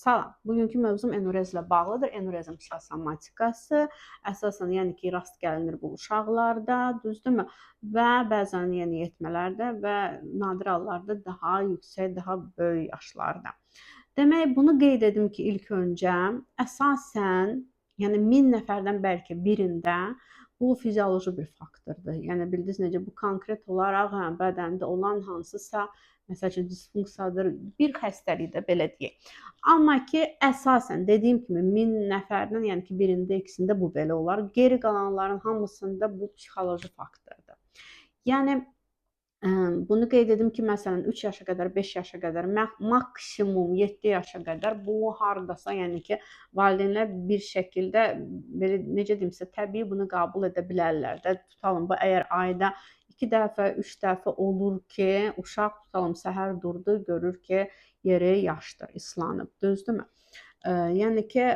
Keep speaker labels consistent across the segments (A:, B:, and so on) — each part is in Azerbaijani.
A: Salam. Bugünkü mövzum enurezlə bağlıdır. Enurezm psixosomatikası əsasən yəni ki, rast gəlinir bu uşaqlarda, düzdürmü? Və bəzən yeniyetmələrdə və nadir hallarda daha yüksək, daha böyük yaşlarda. Demək, bunu qeyd edim ki, ilk öncə əsasən, yəni 1000 nəfərdən bəlkə birində bu fizioloji bir faktordur. Yəni bildiniz necə bu konkret olaraq bədəndə olan hansısa məsəl üçün disfunksiyadır, bir xəstəlikdə belə deyək. Amma ki, əsasən dediyim kimi 1000 nəfərdən, yəni ki, birində, ikisində bu belə olar. Geri qalanların hamısında bu psixoloji faktordur. Yəni bunu qeyd edim ki, məsələn 3 yaşa qədər, 5 yaşa qədər, maksimum 7 yaşa qədər bu hardasa, yəni ki, valideynlər bir şəkildə belə necə deyimsə, təbii bunu qəbul edə bilərlər də. Tutalım bu əgər ayda 2 dəfə, 3 dəfə olur ki, uşaq tutalım səhər durdu, görür ki, yeri yaşdır, islanıb, düzdürmü? Yəni ki,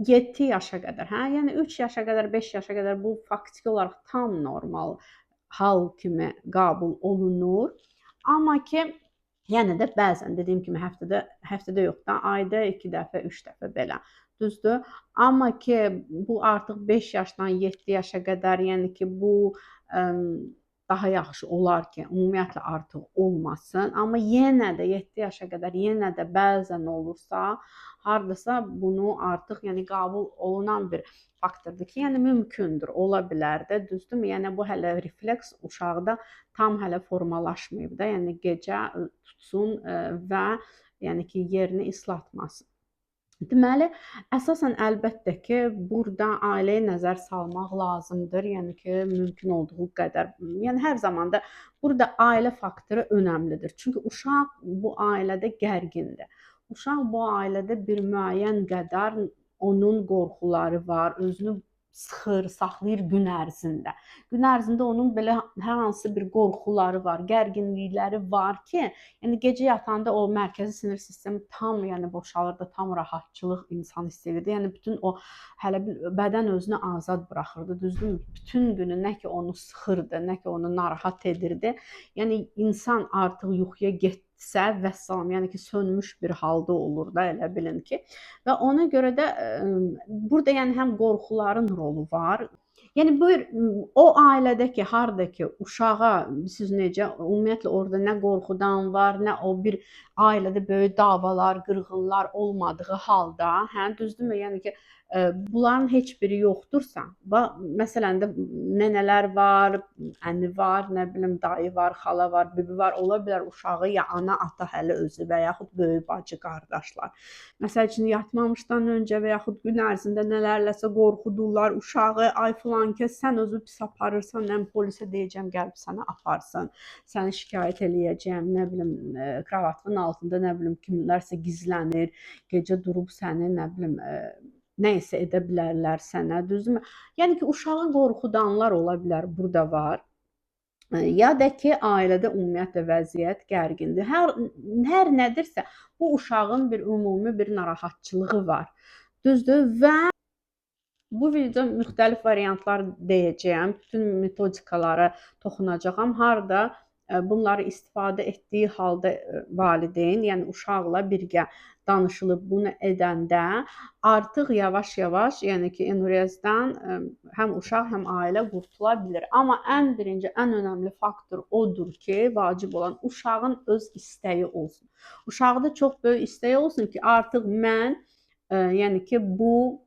A: 7 yaşa qədər, hə? Yəni 3 yaşa qədər, 5 yaşa qədər bu faktiki olaraq tam normal hal kimi qəbul olunur. Amma ki, yenə də bəzən dediyim kimi həftədə yox da, ayda 2 dəfə, 3 dəfə belə. Düzdür? Amma ki, bu artıq 5 yaşdan 7 yaşa qədər, yəni ki, bu daha yaxşı olar ki, ümumiyyətlə artıq olmasın. Amma yenə də 7 yaşa qədər yenə də bəzən olursa, hardasa bunu artıq yəni qəbul olunan bir faktordur ki, yəni mümkündür, ola bilər də, düzdürmü? Yəni bu hələ refleks uşaqda tam hələ formalaşmayıb da, yəni gecə tutsun və yəni ki, yerini islatmasın. Deməli, əsasən əlbəttə ki, burada ailəyə nəzər salmaq lazımdır. Yəni ki, mümkün olduğu qədər, yəni hər zaman da burada ailə faktoru önəmlidir. Çünki uşaq bu ailədə gərgindir. Uşaq bu ailədə bir müəyyən qədər onun qorxuları var, özünü sıxır, saxlayır gün ərzində. Gün ərzində onun belə hər hansı bir qorxuları var, gərginlikləri var ki, yəni gecə yatanda o mərkəzi sinir sistemi tam yəni boşalır da, tam rahatçılıq insan hiss edirdi. Yəni bütün o hələ bir bədən özünü azad buraxırdı, düzdürmü? Bütün günü nə ki onu sıxırdı, nə ki onu narahat edirdi. Yəni insan artıq yuxuya getsə vəssalam, yəni ki sönmüş bir halda olur da, elə bilin ki. Və ona görə də burada yəni həm qorxuların rolu var. Yəni buyur o ailədə ki, harda ki uşağa siz necə ümumiyyətlə orada nə qorxudan var, nə o bir ailədə böyük davalar, qırğınlar olmadığı halda, hə, düzdürmü? Yəni ki, bunların heç biri yoxdursa, məsələn də nənələr var, əni var, nə bilim dayı var, xala var, bibi var, ola bilər uşağı ya ana, ata hələ özü və yaxud böyük bacı, qardaşlar. Məsəl üçün yatmamışdan öncə və yaxud gün ərzində nələrləsə qorxudurlar uşağı, ay filan kəs sən özü pis aparırsan, mən polisə deyəcəm, gəlib səni aparsın, səni şikayət eləyəcəm, nə bilim kravatın altında nə bilim kimlərsə gizlənir, gecə durub səni nə bilim nə isə edə bilərlər sənə, düzdürmü? Yəni ki, uşağı qorxudanlar ola bilər, burada var. Ya da ki, ailədə ümumiyyətlə vəziyyət gərgindir. Hər nədirsə, bu uşağın bir ümumi bir narahatçılığı var. Düzdür? Və bu videoda müxtəlif variantlar deyəcəyəm. Bütün metodikalara toxunacağam. Harda bunları istifadə etdiyi halda valideyn, yəni uşaqla birgə danışılıb bunu edəndə artıq yavaş-yavaş, yəni ki, enurezdən həm uşaq, həm ailə qurtula bilir. Amma ən birinci, ən önəmli faktor odur ki, vacib olan uşağın öz istəyi olsun. Uşaqda çox böyük istəyi olsun ki, artıq mən yəni ki, bu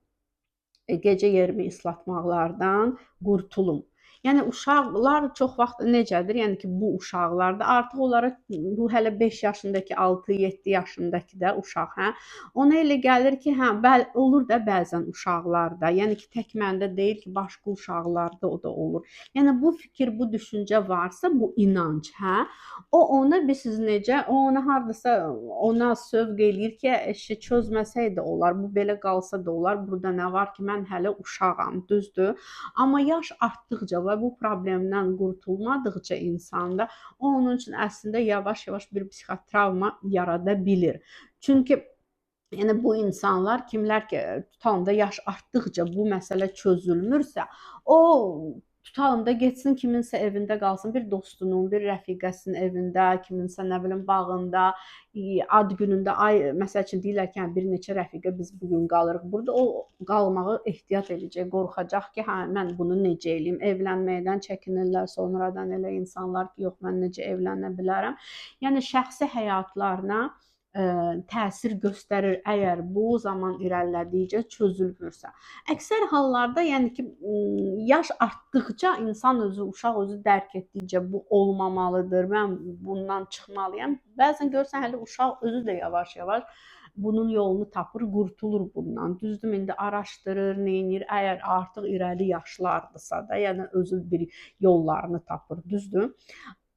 A: gecə yerimi islatmaqlardan qurtulum. Yəni uşaqlar çox vaxt necədir? Yəni ki, bu uşaqlarda artıq onlara bu hələ 5 yaşındakı, 6-7 yaşındakı da uşaq, hə? Ona elə gəlir ki, hə, olur da bəzən uşaqlarda. Yəni ki, tək məndə deyil ki, başqa uşaqlarda o da olur. Yəni bu fikir, bu düşüncə varsa, bu inanc, hə? O ona siz necə, o ona hardasa ona sövq eləyir ki, eşi çözməsəydi olar, bu belə qalsa da olar. Burada nə var ki, mən hələ uşağam, düzdür? Amma yaş artdıqca və bu problemdən qurtulmadıqca insanda o onun üçün əslində yavaş-yavaş bir psixotravma yarada bilir. Çünki yəni bu insanlar kimlər ki, tutalım da yaş artdıqca bu məsələ çözülmürsə, o tutalım da getsin kiminsə evində qalsın, bir dostunun, bir rəfiqəsinin evində, kiminsə nə bilim bağında, ad günündə, ay məsəl üçün deyirlər ki, bir neçə rəfiqə biz bu gün qalırıq burada. O qalmağı ehtiyat edəcək, qorxacaq ki, hə mən bunu necə eləyim? Evlənməkdən çəkinirlər sonradan elə insanlar ki, yox mən necə evlənə bilərəm? Yəni şəxsi həyatlarına təsir göstərir əgər bu zaman irəlilədikcə çözülmürsə. Əksər hallarda yəni ki, yaş artdıqca insan özü, uşaq özü dərk etdikcə bu olmamalıdır, mən bundan çıxmalıyam. Bəzən görürsən hələ uşaq özü də yavaş-yavaş bunun yolunu tapır, qurtulur bundan. Düzdür, indi araşdırır, neynir, əgər artıq irəli yaşlardırsa da, yəni özü bir yollarını tapır, düzdür.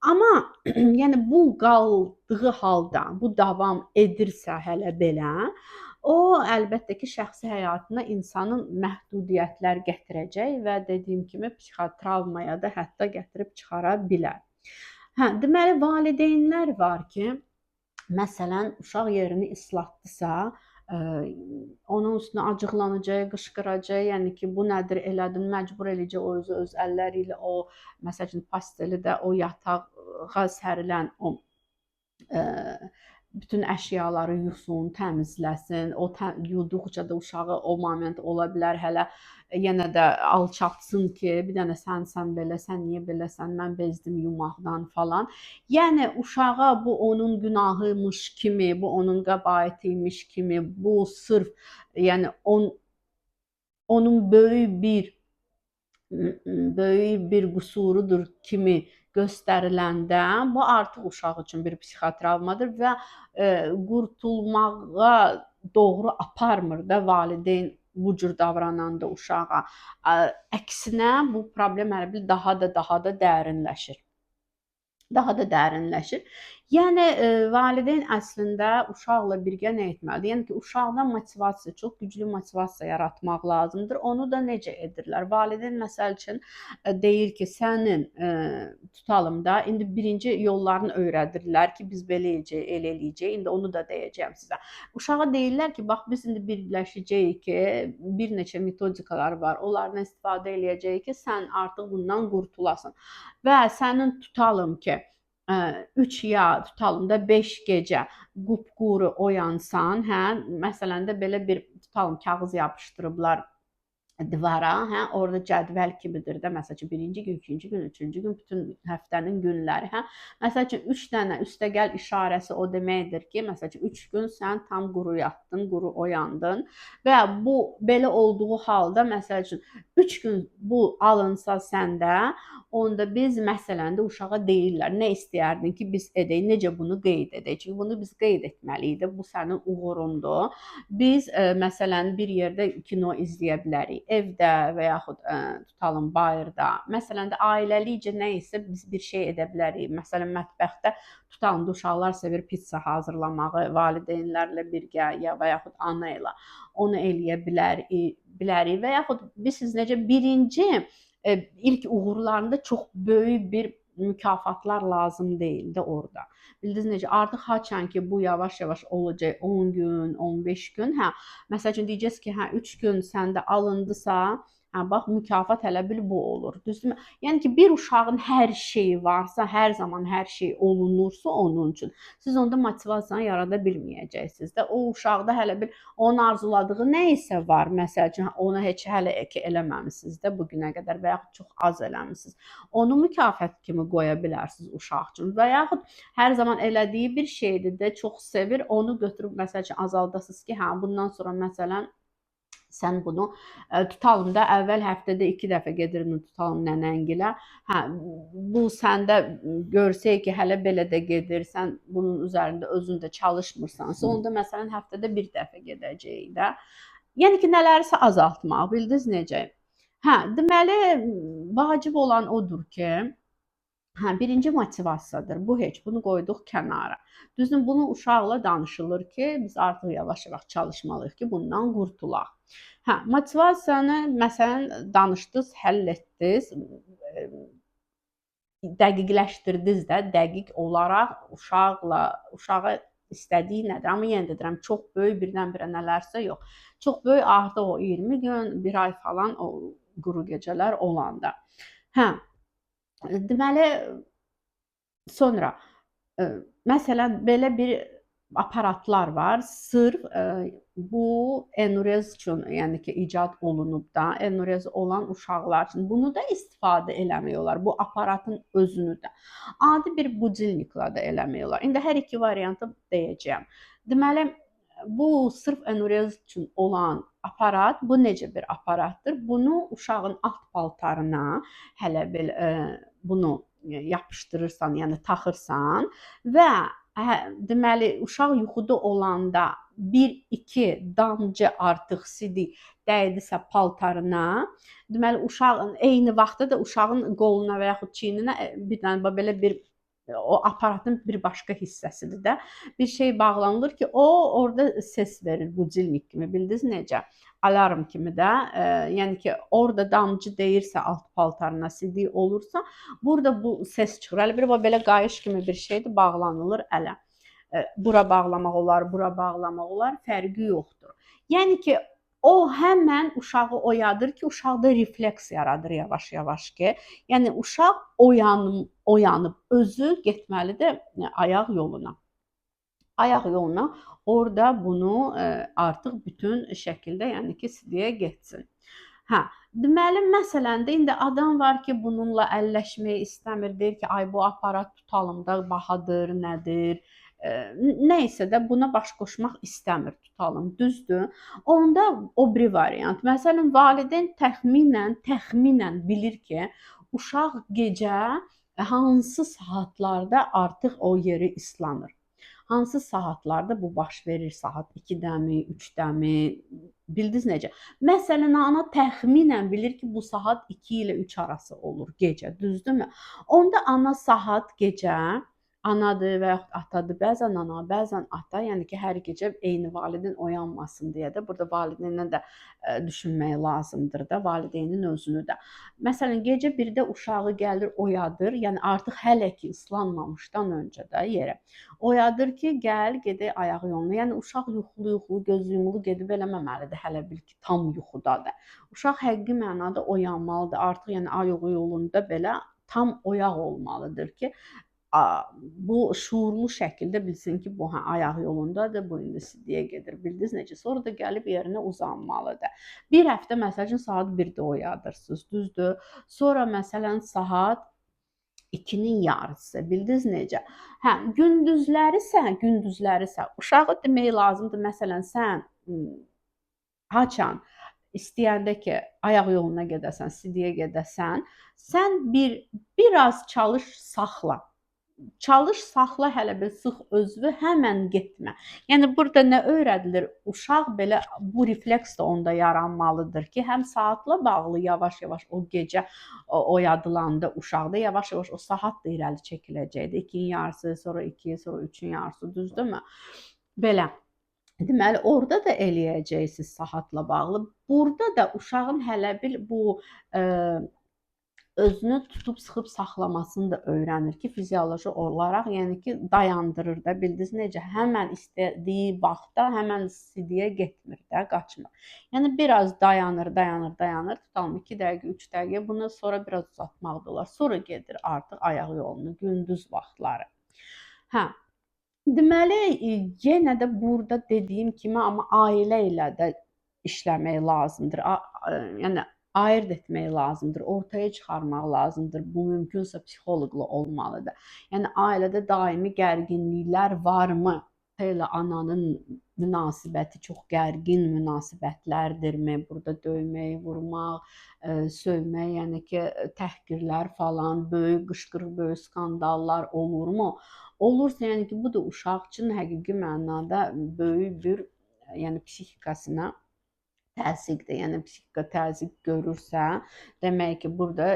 A: Amma yəni bu qaldığı halda, bu davam edirsə hələ belə, o əlbəttə ki, şəxsi həyatına insanın məhdudiyyətlər gətirəcək və dediyim kimi psixotravmaya da hətta gətirib çıxara bilər. Hə, deməli valideynlər var ki, məsələn, uşaq yerini islatdısa, onun üstünə acıqlanacaq, qışqıracaq, yəni ki, bu nədir elədin, məcbur eləyəcək o özü öz əlləri ilə o, məsəl üçün, pasteli də o yatağa sərilən o bütün əşyaları yusun, təmizləsin. O yuduqca da uşağı o moment ola bilər hələ yenə də alçaltsın ki, bir dənə sən belə, sən niyə beləsən, mən bezdim yumaqdan falan. Yəni uşağa bu onun günahıymış kimi, bu onun qəbahətiymiş kimi, bu sırf yəni onun böyük bir qüsurudur kimi göstəriləndə bu artıq uşaq üçün bir psixotravmadır və qurtulmağa doğru aparmır da valideyn bu cür davrananda uşağa. Əksinə bu problem hər bir daha da dərinləşir. Yəni valideyn əslində uşaqla birgə nə etməlidir? Yəni ki, uşaqda motivasiya, çox güclü motivasiya yaratmaq lazımdır. Onu da necə edirlər? Valideyn məsəl üçün deyir ki, sənin tutalım da, indi birinci yollarını öyrədirlər ki, biz belə eləyəcəyik, elə eləyəcəyik. İndi onu da deyəcəyəm sizə. Uşağa deyirlər ki, bax biz indi birləşəcəyik ki, bir neçə metodikalar var. Onlardan istifadə eləyəcəyik ki, sən artıq bundan qurtulasın. Və sənin tutalım ki, 3 ya tutalım da 5 gecə qupquru oyansan, hə, məsələn də belə bir tutalım kağız yapışdırıblar divara, hə, orada cədvəl kimidir də, məsəl üçün birinci gün, ikinci gün, üçüncü gün, bütün həftənin günləri, hə. Məsəl üçün 3 dənə üstəgəl işarəsi o deməkdir ki, məsəl üçün 3 gün sən tam quru yatdın, quru oyandın və bu belə olduğu halda məsəl üçün 3 gün bu alınsa səndə, onda biz məsələn də uşağa deyirlər, nə istəyərdin ki, biz edək, necə bunu qeyd edək? Çünki bunu biz qeyd etməliydik, bu sənin uğurundur. Biz məsələn bir yerdə kino izləyə bilərik, evdə və yaxud tutalım bayırda. Məsələn də ailəlikcə nə isə biz bir şey edə bilərik. Məsələn mətbəxdə tutalım da uşaqlar sevir pizza hazırlamağı, valideynlərlə birgə ya və yaxud ana ilə onu eləyə bilərik və yaxud bilirsiniz necə birinci ilk uğurlarında çox böyük bir mükafatlar lazım deyil də orada. Bildiniz necə? Artıq haçan ki bu yavaş-yavaş olacaq 10 gün, 15 gün, hə. Məsəl üçün deyəcəksiniz ki, hə 3 gün səndə alındısa, hə bax mükafat elə bil bu olur. Düzdürmü? Yəni ki bir uşağın hər şeyi varsa, hər zaman hər şey olunursa onun üçün siz onda motivasiyanı yarada bilməyəcəksiniz də. O uşaqda hələ bir onun arzuladığı nə isə var. Məsəl üçün onu heç hələ ki eləməmisiniz də bu günə qədər və yaxud çox az eləmisiniz. Onu mükafat kimi qoya bilərsiniz uşaq üçün və yaxud hər zaman elədiyi bir şeydir də çox sevir. Onu götürüb məsəl üçün azaldasınız ki, hə bundan sonra məsələn sən bunu tutalım da əvvəl həftədə 2 dəfə gedirdin tutalım nənəngilə. Hə bu səndə görsək ki, hələ belə də gedirsən, bunun üzərində özün də çalışmırsansa, onda məsələn həftədə 1 dəfə gedəcəyik də. Yəni ki, nələrsə azaltmaq, bildiniz necə? Hə, deməli vacib olan odur ki, hə, birinci motivasiyadır. Bu heç, bunu qoyduq kənara. Düzdür, bunu uşaqla danışılır ki, biz artıq yavaş-yavaş çalışmalıyıq ki, bundan qurtulaq. Hə, motivasiyanı məsələn danışdınız, həll etdiniz, dəqiqləşdirdiniz də, dəqiq olaraq uşağa istədiyi nədir? Amma yenə də deyirəm, çox böyük birdən-birə nələrsə yox. Çox böyük artıq o 20 gün, 1 ay falan o quru gecələr olanda. Hə, deməli sonra məsələn belə bir aparatlar var. Sırf bu enurez üçün, yəni ki, icad olunub da, enurez olan uşaqlar üçün bunu da istifadə eləmək olar. Bu aparatın özünü də. Adi bir budilniklə də eləmək olar. İndi hər iki variantı deyəcəyəm. Deməli, bu sırf enurez üçün olan aparat, bu necə bir aparatdır? Bunu uşağın alt paltarına hələ bil bunu yapışdırırsan, yəni taxırsan və deməli uşaq yuxuda olanda 1-2 damcı artıq sidik dəydisə paltarına, deməli uşağın eyni vaxtda da uşağın qoluna və yaxud çiyninə bir dənə belə bir o aparatın bir başqa hissəsidir də bir şey bağlanılır ki, o orada ses verir budilnik kimi. Bildiniz necə? Alarm kimi də, yəni ki, orada damcı deyirsə alt paltarına sidik olursa, burada bu ses çıxır. Əli bir belə qayış kimi bir şeydir, bağlanılır ələ. Bura bağlamaq olar, bura bağlamaq olar, fərqi yoxdur. Yəni ki, o həmən uşağı oyadır ki, uşaqda refleks yaradır yavaş-yavaş ki. Yəni uşaq oyanıb özü getməlidir ayaq yoluna. Ayaq yoluna orada bunu artıq bütün şəkildə, yəni ki, sidiyə getsin. Hə, deməli, məsələn də indi adam var ki, bununla əlləşmək istəmir, deyir ki, ay bu aparat tutalım da, bahadır, nədir? Nəysə də buna baş qoşmaq istəmir, tutalım, düzdür? Onda o biri variant. Məsələn, valideyn təxminən bilir ki, uşaq gecə hansı saatlarda artıq o yeri islanır. Hansı saatlarda bu baş verir? Saat 2-dəmi, 3-dəmi? Bildiniz necə? Məsələn, ana təxminən bilir ki, bu saat 2 ilə 3 arası olur gecə, düzdürmü? Onda ana saat gecə anadır və yaxud atadır. Bəzən ana, bəzən ata, yəni ki, hər gecə eyni valideyn oyanmasın deyə də burada valideyndən də düşünmək lazımdır da, valideynin özünü də. Məsələn, gecə 1-də uşağı gəlir, oyadır, yəni artıq hələ ki islanmamışdan öncə də yerə. Oyadır ki, gəl, gedək ayaq yoluna. Yəni uşaq yuxulu, göz yumulu gedib eləməməlidir, hələ bil ki, tam yuxudadır. Uşaq həqiqi mənada oyanmalıdır. Artıq yəni ayaq yolunda belə tam oyaq olmalıdır ki, bu şuurlu şəkildə bilsin ki, bu ayaq yolundadır, bu indi sidiyə gedir. Bildiniz necə? Sonra da gəlib yerinə uzanmalıdır. Bir həftə məsəl üçün saat 1-də oyadırsınız, düzdür? Sonra məsələn saat 2-nin yarısı. Bildiniz necə? Hə, gündüzləri isə uşağı demək lazımdır. Məsələn, sən haçan istəyəndə ki, ayaq yoluna gedəsən, sidiyə gedəsən, sən biraz çalış saxla. Çalış, saxla hələ bir sıx özünü, həmən getmə. Yəni burada nə öyrədilir? Uşaq belə bu refleks də onda yaranmalıdır ki, həm saatla bağlı yavaş-yavaş o gecə oyadılanda uşaqda yavaş-yavaş o saat da irəli çəkiləcəkdir. 2-nin yarısı, sonra 2, sonra 3-ün yarısı, düzdürmü? Belə. Deməli, orada da eləyəcəksiniz saatla bağlı. Burada da uşağın hələ bil bu özünü tutub sıxıb saxlamasını da öyrənir ki, fizioloji olaraq, yəni ki, dayandırır da. Bildiniz necə? Həmən istədiyi vaxtda həmən sidiyə getmir də, qaçmır. Yəni biraz dayanır, tutalım 2 dəqiqə, 3 dəqiqə, bundan sonra biraz uzatmaq da olar. Sonra gedir artıq ayaq yolunu, gündüz vaxtları. Hə. Deməli, yenə də burada dediyim kimi, amma ailə ilə də işləmək lazımdır. Yəni ayırd etmək lazımdır, ortaya çıxarmaq lazımdır. Bu mümkünsə psixoloqla olmalıdır. Yəni ailədə daimi gərginliklər varmı? Elə ananın münasibəti çox gərgin münasibətlərdirmi? Burada döymək, vurmaq, sövmək, yəni ki, təhqirlər falan, böyük qışqırıq, böyük skandallar olurmu? Olursa, yəni ki, bu da uşaq üçün həqiqi mənada böyük bir, yəni psixikasına təzyiqdir. Yəni psixika təzyiq görürsə, demək ki, burada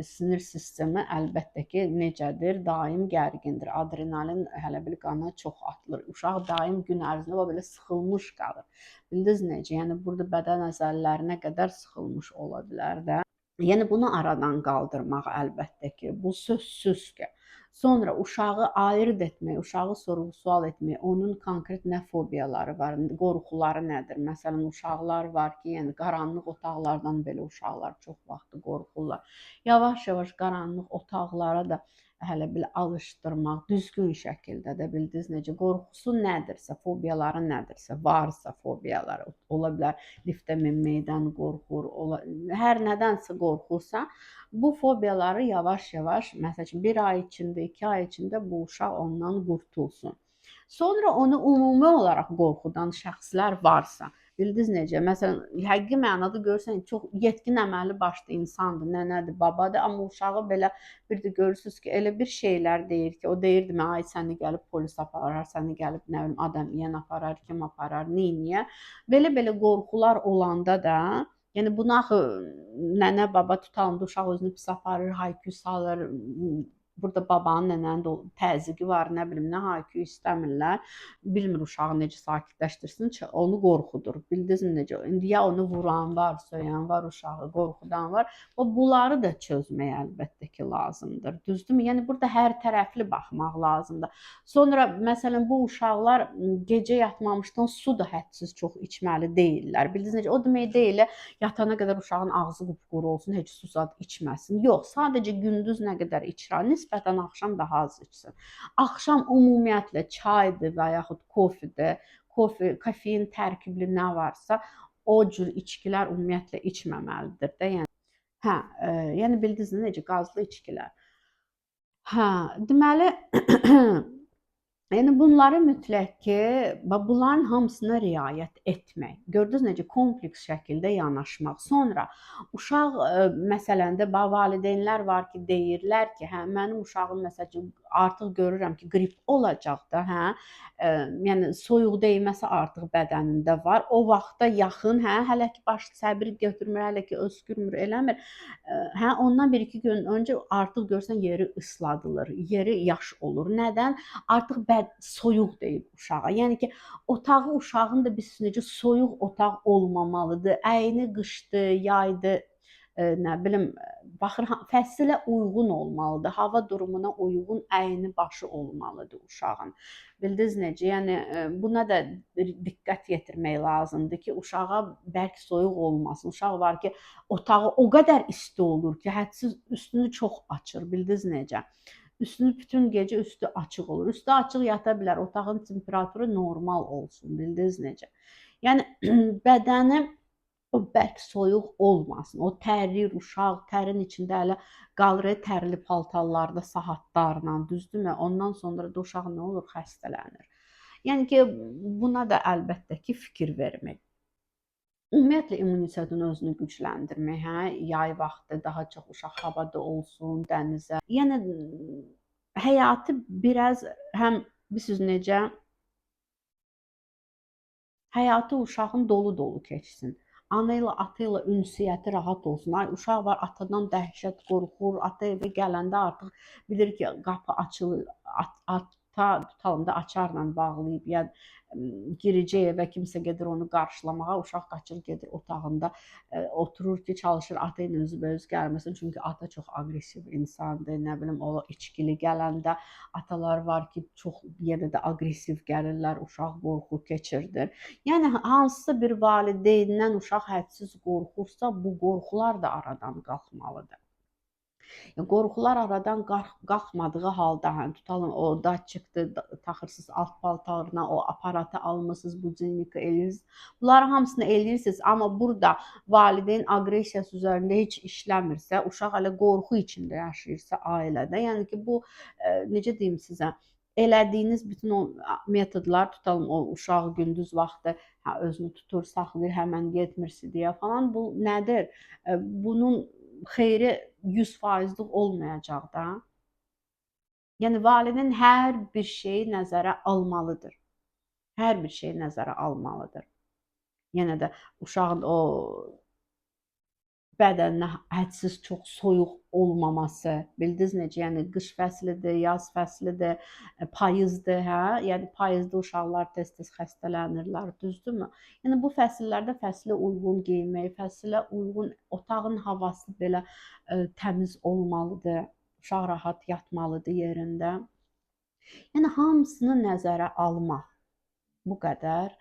A: sinir sistemi əlbəttə ki, necədir? Daim gərgindir. Adrenalin hələ bir qana çox atılır. Uşaq daim gün ərzində belə sıxılmış qalır. Bildiniz necə? Yəni burada bədən əzələlərinə qədər sıxılmış ola bilər də. Yəni bunu aradan qaldırmaq əlbəttə ki, bu sözsüz ki. Sonra uşağı ayırd etmək, uşağı sorğu-sual etmək, onun konkret nə fobiyaları var, qorxuları nədir? Məsələn, uşaqlar var ki, yəni qaranlıq otaqlardan belə uşaqlar çox vaxt qorxurlar. Yavaş-yavaş qaranlıq otaqlara da hələ belə alışdırmaq, düzgün şəkildə də bildiniz necə qorxusu nədirsə, fobiyaları nədirsə, varsa fobiyaları ola bilər, liftə minməkdən qorxur, hər nədənsə qorxursa, bu fobiyaları yavaş-yavaş, məsəl üçün 1 ay içində, 2 ay içində bu uşaq ondan qurtulsun. Sonra onu ümumi olaraq qorxudan şəxslər varsa, bildiniz necə? Məsələn, həqiqi mənada görürsən, çox yetkin əməlli başlı insandır, nənədir, babadır, amma uşağı belə bir də görürsünüz ki, elə bir şeylər deyir ki, o deyirdi mən, ay səni gəlib polis aparar, səni gəlib nə bilim adam yeyən aparar, kim aparar, neyniyə. Belə-belə qorxular olanda da, yəni buna axı nənə, baba tutalım da uşaq özünü pis aparır, haykü salır, burada babanın, nənənin də təzyiqi var, nə bilim, nə haykü istəmirlər. Bilmir uşağı necə sakitləşdirsin, onu qorxudur. Bildinizmi necə? İndi ya onu vuran var, söyən var, uşağı qorxudan var. Bunları da çözmək əlbəttə ki, lazımdır. Düzdürmü? Yəni burada hər tərəfli baxmaq lazımdır. Sonra məsələn bu uşaqlar gecə yatmamışdan su da hədsiz çox içməli deyirlər. Bildiniz necə? O demək deyil, yatana qədər uşağın ağzı qupquru olsun, heç su zad içməsin. Yox, sadəcə gündüz nə qədər içir, nisbətən axşam daha az içsin. Axşam ümumiyyətlə çaydır və yaxud kofidir, kofein tərkibli nə varsa, o cür içkilər ümumiyyətlə içməməlidir də. Yəni bildiniz necə qazlı içkilər. Deməli yəni bunları mütləq ki, bunların hamısına riayət etmək. Gördünüz necə kompleks şəkildə yanaşmaq. Sonra uşaq məsələndə valideynlər var ki, deyirlər ki, hə mənim uşağım məsələn artıq görürəm ki, qrip olacaq da, hə? Yəni soyuq dəyməsi artıq bədənində var. O vaxta yaxın, hə, hələ ki baş səbir götürmür, hələ ki öskürmür, eləmir. Hə, ondan 1-2 gün öncə artıq görsən yeri ısladılır, yeri yaş olur. Nədən? Artıq soyuq deyib uşağa. Yəni ki, otağı uşağın da biz necə soyuq otaq olmamalıdır. Əyni qışdı, yaydı, nə bilim, baxır fəsilə uyğun olmalıdır. Hava durumuna uyğun əyni başı olmalıdır uşağın. Bildiniz necə? Yəni buna da diqqət yetirmək lazımdır ki, uşağa bərk soyuq olmasın. Uşaq var ki, otağı o qədər isti olur ki, hədsiz üstünü çox açır. Bildiniz necə? Üstünü bütün gecə üstü açıq olur. Üstü açıq yata bilər. Otağın temperaturu normal olsun. Bildiniz necə? Yəni bədəni o bərk soyuq olmasın. O tərir uşaq, tərin içində hələ qalır tərli paltarlarda saatlarla, düzdürmü? Ondan sonra da uşaq nə olur? Xəstələnir. Yəni ki, buna da əlbəttə ki, fikir vermək. Ümumiyyətlə immunitetini özünü gücləndirmək, hə? Yay vaxtı daha çox uşaq havada olsun, dənizə. Yəni həyatı biraz həm bilirsiniz necə? Həyatı uşağın dolu-dolu keçsin. Ana ilə, ata ilə ünsiyyəti rahat olsun. Ay uşaq var, atadan dəhşət qorxur. Ata evə gələndə artıq bilir ki, qapı açılır. Ata tutalım da açarla bağlayıb, ya girəcək evə kimsə gedir onu qarşılamağa, uşaq qaçır gedir otağında oturur ki, çalışır ata ilə üzbəüz gəlməsin. Çünki ata çox aqressiv insandır. Nə bilim o içkili gələndə atalar var ki, çox yenə də aqressiv gəlirlər, uşaq qorxu keçirdir. Yəni hansısa bir valideyndən uşaq hədsiz qorxursa, bu qorxular da aradan qalxmalıdır. Qorxular aradan qalxmadığı halda, hani tutalım o datçikdir, taxırsınız alt paltarına, o aparatı almısınız, budilnika eləyirsiniz. Bunları hamısını eləyirsiniz, amma burada valideyn aqressiyası üzərində heç işləmirsə, uşaq hələ qorxu içində yaşayırsa ailədə, yəni ki, bu necə deyim sizə, elədiyiniz bütün o metodlar, tutalım o uşaq gündüz vaxtı özünü tutur, saxlayır, həmən getmirsə deyə falan, bu nədir? Bunun xeyri 100%'lik olmayacaq da. Yəni valideyn hər bir şeyi nəzərə almalıdır. Hər bir şeyi nəzərə almalıdır. Yenə də uşağın o bədəninə hədsiz çox soyuq olmaması, bildiniz necə? Yəni qış fəslidir, yaz fəslidir, payızdır, hə? Yəni payızda uşaqlar tez-tez xəstələnirlər, düzdürmü? Yəni bu fəsillərdə fəsilə uyğun geyinmək, fəsilə uyğun otağın havası belə təmiz olmalıdır. uşaq rahat yatmalıdır yerində. Yəni hamısını nəzərə almaq. Bu qədər.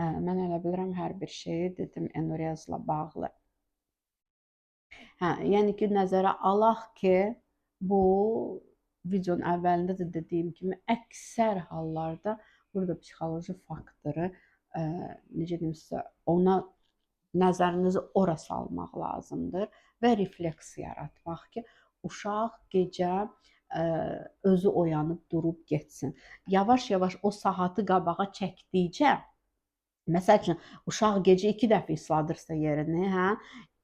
A: Mən elə bilirəm hər bir şeyi dedim enuryazla bağlı. Yəni ki, nəzərə alaq ki, bu videonun əvvəlində də dediyim kimi əksər hallarda burada psixoloji faktoru, necə deyim sizə, ona nəzərinizi ora salmaq lazımdır və refleks yaratmaq ki, uşaq gecə özü oyanıb durub getsin. Yavaş-yavaş o saatı qabağa çəkdikcə, məsəl üçün, uşaq gecə 2 dəfə isladırsa yerini,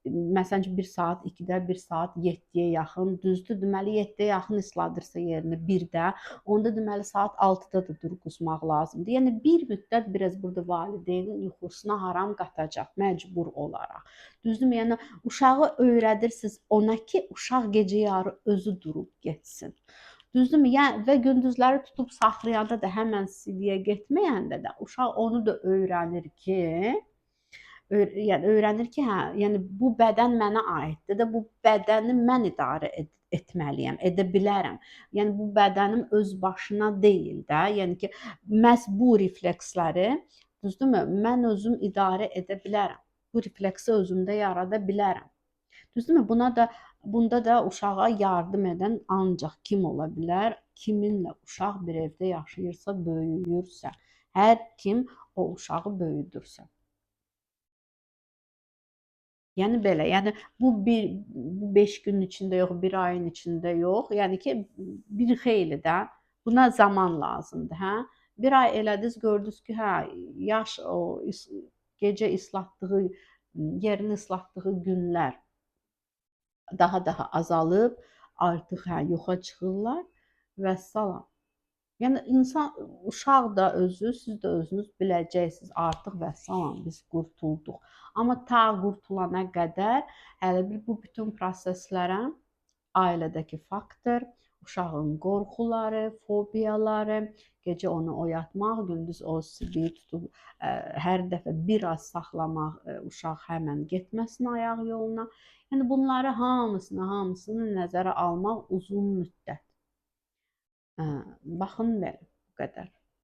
A: məsələn ki, 1 saat, 2-də, 1 saat, 7-yə yaxın, düzdür, deməli 7-yə yaxın isladırsa yerini 1-də, onda deməli saat 6-da da durğuzmaq lazımdır. Yəni bir müddət biraz burada valideynin yuxusuna haram qatacaq, məcbur olaraq. Düzdürmü? Yəni uşağı öyrədirsiniz ona ki, uşaq gecə yarı özü durub getsin. Düzdürmü? Yəni və gündüzləri tutub saxlayanda da həmən siliyə getməyəndə də uşaq onu da öyrənir ki, öyrənir ki, yəni bu bədən mənə aiddir də, bu bədəni mən idarə etməliyəm, edə bilərəm. Yəni bu bədənim öz başına deyil də, yəni ki, məhz bu refleksləri, düzdürmü? Mən özüm idarə edə bilərəm. Bu refleksi özümdə yarada bilərəm. Düzdürmü? Bunda da uşağa yardım edən ancaq kim ola bilər? Kiminlə uşaq bir evdə yaşayırsa, böyüyürsə, hər kim o uşağı böyüdürsə. Yəni belə, yəni bu 5 günün içində yox, 1 ayın içində yox. Yəni ki, bir xeyli də buna zaman lazımdır, hə? 1 ay elədiniz, gördünüz ki, yaş o gecə islatdığı, yerini islatdığı günlər daha azalıb, artıq yoxa çıxırlar vəssalam. Yəni insan, uşaq da özü, siz də özünüz biləcəksiniz, artıq vəssalam biz qurtulduq. Amma ta qurtulana qədər hələ bir bu bütün proseslərə ailədəki faktor, uşağın qorxuları, fobiyaları, gecə onu oyatmaq, gündüz o siliyi tutub hər dəfə biraz saxlamaq, uşaq həmən getməsin ayaq yoluna. Yəni bunları hamısını nəzərə almaq uzun müddət. Baxın belə, bu qədər.